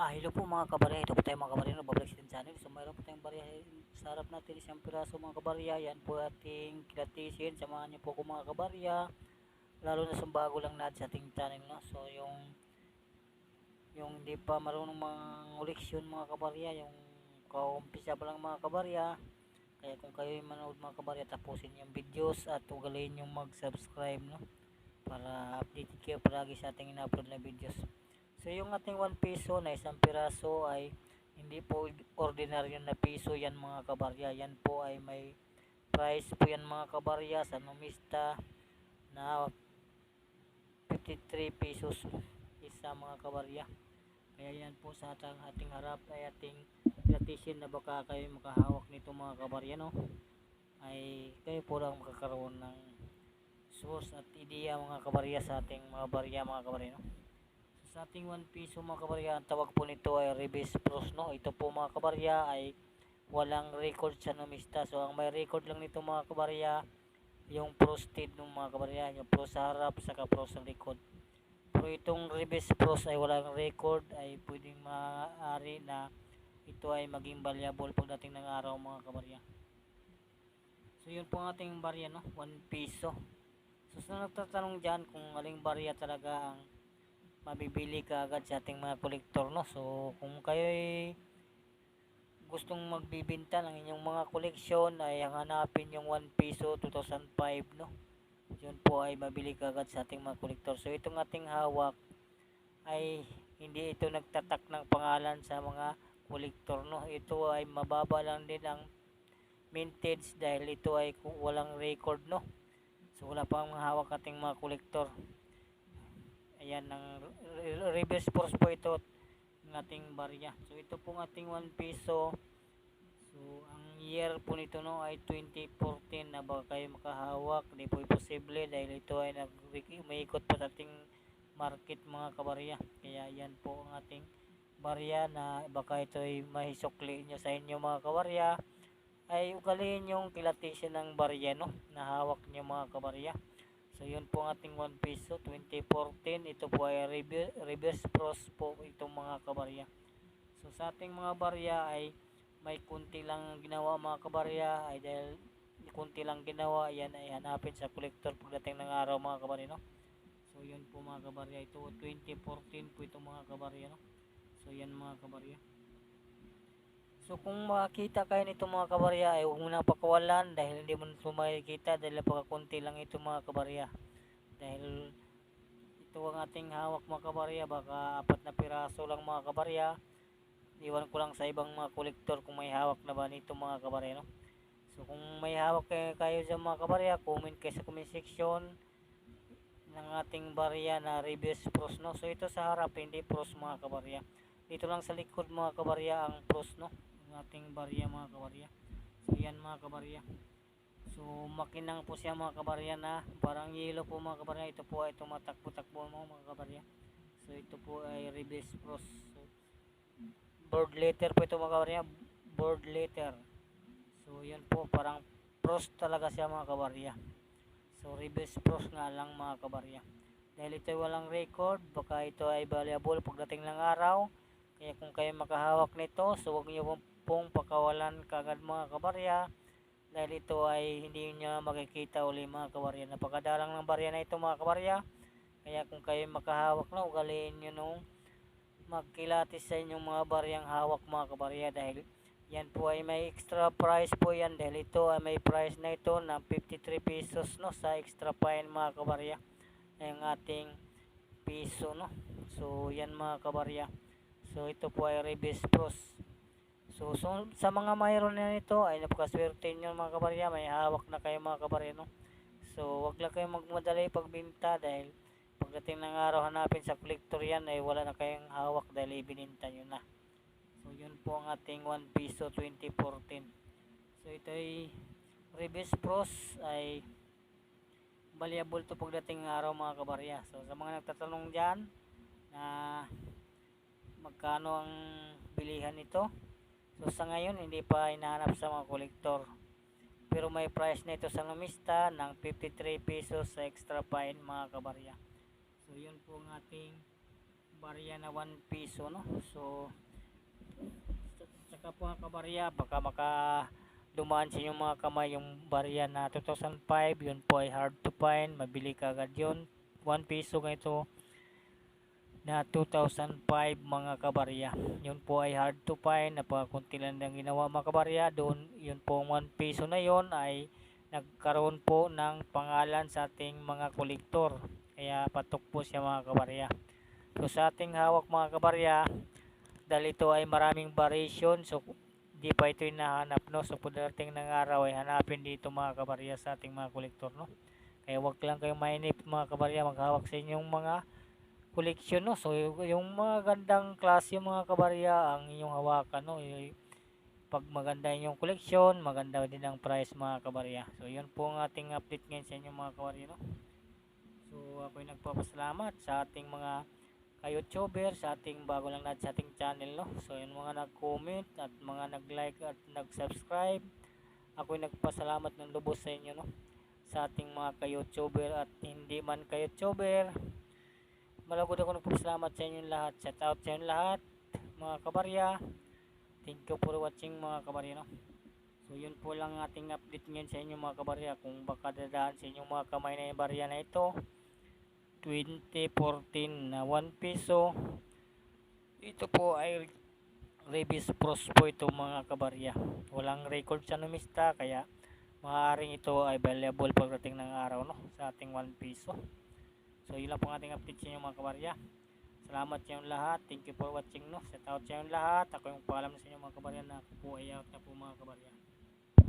Hello po mga kabarya. Ito po tayo mga kabarya na babalik sa ating channel. So mayroon po tayong barya sa harap natin, isang piraso mga kabarya. Yan po ating kilatisin. Samahan niyo po ko mga kabarya. Lalo na sa bago lang natin sa ating channel. No? So yung hindi pa marunong mga koleksyon mga kabarya, yung kaumpisa pa lang mga kabarya. Kaya kung kayo yung manood mga kabarya, tapusin yung videos at ugaliin yung mag-subscribe, no? Para updated kayo palagi sa ating in-upload na videos. So yung ating 1 piso na isang piraso ay hindi po ordinaryo na piso yan mga kabarya. Yan po ay may price po yan mga kabarya sa numista na 53 pesos isa mga kabarya. Kaya yan po sa ating harap ay ating gratisin na baka kayo makahawak nito mga kabarya, no? Ay kayo po lang makakaroon ng source at ideya mga kabarya sa ating mga barya mga kabarya, no? Sa ating 1 piso mga kabarya, ang tawag po nito ay reverse pros, no? Ito po mga kabarya ay walang record sa numista. So ang may record lang nito mga kabarya, yung prosted ng mga kabarya, yung pros sa harap saka pros sa likod. Pero itong reverse pros ay walang record, ay pwedeng maaari na ito ay maging valuable pagdating ng araw mga kabarya. So yun po ang ating barya, no? 1 piso. So sa nagtatanong dyan kung aling barya talaga ang mabibili ka agad sa ating mga kolektor, no? So kung kayo ay gustong magbibenta ng inyong mga koleksyon ay hanapin yung 1 piso 2005, no? Yun po ay mabili ka agad sa ating mga kolektor. So itong ating hawak ay hindi ito nagtatak ng pangalan sa mga kolektor, no? Ito ay mababa lang din ang mintage dahil ito ay walang record, no? So wala pang mga hawak ating mga kolektor. Ayan, ang reverse force po ito ng ating barya. So ito pong ating 1 piso. So ang year po nito, no, ay 2014 na baka kayo makahawak. Hindi po posible dahil ito ay umiikot pa sa ating market mga kabarya. Kaya yan po ang ating barya na baka ito ay mahisukli nyo sa inyo mga kabarya. Ay ugaliin yung kilatisin ng barya, no, na hawak nyo mga kabarya. So yun po ang ating 1 piso 2014. Ito po ay reverse pros po itong mga kabarya. So sa ating mga barya ay may kunti lang ginawa mga kabarya, ay dahil kunti lang ginawa, yan ay hanapin sa collector pagdating ng araw mga kabarya, no? So yun po mga kabarya, ito 2014 po itong mga kabarya, no? So yan mga kabarya. So kung makita kayo nito mga kabarya ay huwag mo na pakawalan dahil hindi mo ito makikita dahil napakakunti lang ito mga kabarya. Dahil ito ang ating hawak mga kabarya, baka 4 na piraso lang mga kabarya. Iwan ko lang sa ibang mga kolektor kung may hawak na ba nito mga kabarya, no? So kung may hawak kayo dyan mga kabarya, comment kayo sa comment section ng ating barya na reverse pros, no? So ito sa harap hindi pros mga kabarya. Dito lang sa likod mga kabarya ang pros, no? Ang ating barya mga kabarya. So yan mga kabarya. So makinang po siya mga kabarya na parang yellow po mga kabarya. Ito po ay tumatakbo-takbo mo mga kabarya. So ito po ay reverse pros. So, board letter po ito mga kabarya. Board letter. So yan po parang pros talaga siya mga kabarya. So reverse pros nga lang mga kabarya. Dahil ito ay walang record, baka ito ay valuable pagdating ng araw. Kaya kung kayo makahawak nito, so huwag niyo pong pakawalan kagad mga kabarya. Dahil ito ay hindi nyo makikita uli mga kabarya. Napakadalang ng barya na ito mga kabarya. Kaya kung kayo makahawak na, ugaliin nyo nung magkilatis sa inyong mga baryang hawak mga kabarya. Dahil yan po ay may extra price po yan. Dahil ito ay may price na ito na 53 pesos, no, sa extra fine mga kabarya. Ay ang ating piso, no. So yan mga kabarya. So ito po ay reverse pros. So sa mga mayroon na nito ay napakaswerte nyo mga kabarya, may hawak na kayo mga kabarya, no. So wag lang kayong magmadali pagbinta dahil pagdating ng araw hanapin sa collector yan ay wala na kayong hawak dahil ibininta nyo na. So yun po ang ating 1 piso 2014. So ito ay reverse pros ay valuable to pagdating ng araw mga kabarya. So sa mga nagtatanong dyan na magkano ang bilihan nito, so sa ngayon hindi pa hinahanap sa mga kolektor. Pero may price na ito sa numista ng 53 pesos sa extra fine mga kabarya. So yun po ang ating barya na 1 piso, no? So saka po mga kabarya, baka dumaan sa inyong mga kamay yung barya na 2005. Yun po ay hard to find, mabili ka agad yun. 1 piso ganito na 2005 mga kabarya, yun po ay hard to find, napakakunti lang ng ginawa mga kabarya doon. Yun po 1 piso na yun ay nagkaroon po ng pangalan sa ating mga kolektor, kaya patok po siya mga kabarya. So sa ating hawak mga kabarya, dahil ito ay maraming variation, so di pa ito hinahanap, no? So pagdating ng araw ay hanapin dito mga kabarya sa ating mga kolektor, no? Kaya wag lang kayong mainip mga kabarya maghawak sa inyong mga koleksyon, no? So yung mga gandang klase mga kabarya ang inyong hawakan, no? Pag maganda yung koleksyon, maganda din ang price mga kabarya. So yun po ang ating update ngayon sa inyo mga kabarya, no? So ako'y nagpapasalamat sa ating mga ka-YouTuber, sa ating bago lang natin sa ating channel, no? So yung mga nag-comment at mga nag-like at nag-subscribe, ako'y nagpasalamat ng lubos sa inyo, no? Sa ating mga ka-YouTuber at hindi man ka-YouTuber, malagod ako nagpapasalamat sa inyong lahat. Shout out sa inyong lahat mga kabarya. Thank you for watching mga kabarya, no? So yun po lang ating update ngayon sa inyo mga kabarya. Kung baka dadaan sa inyong mga kamay na yung barya na ito 2014 na 1 piso, ito po ay Rebis Pros po ito mga kabarya. Walang record sa numista, kaya maaaring ito ay valuable pagdating ng araw, no? Sa ating 1 piso. So yun lang po ang ating update sa inyo mga kabarya. Salamat sa inyong lahat. Thank you for watching, no? Shout out sa inyong lahat. Ako yung paalam sa inyo mga kabarya na ako po ay out na po mga kabarya.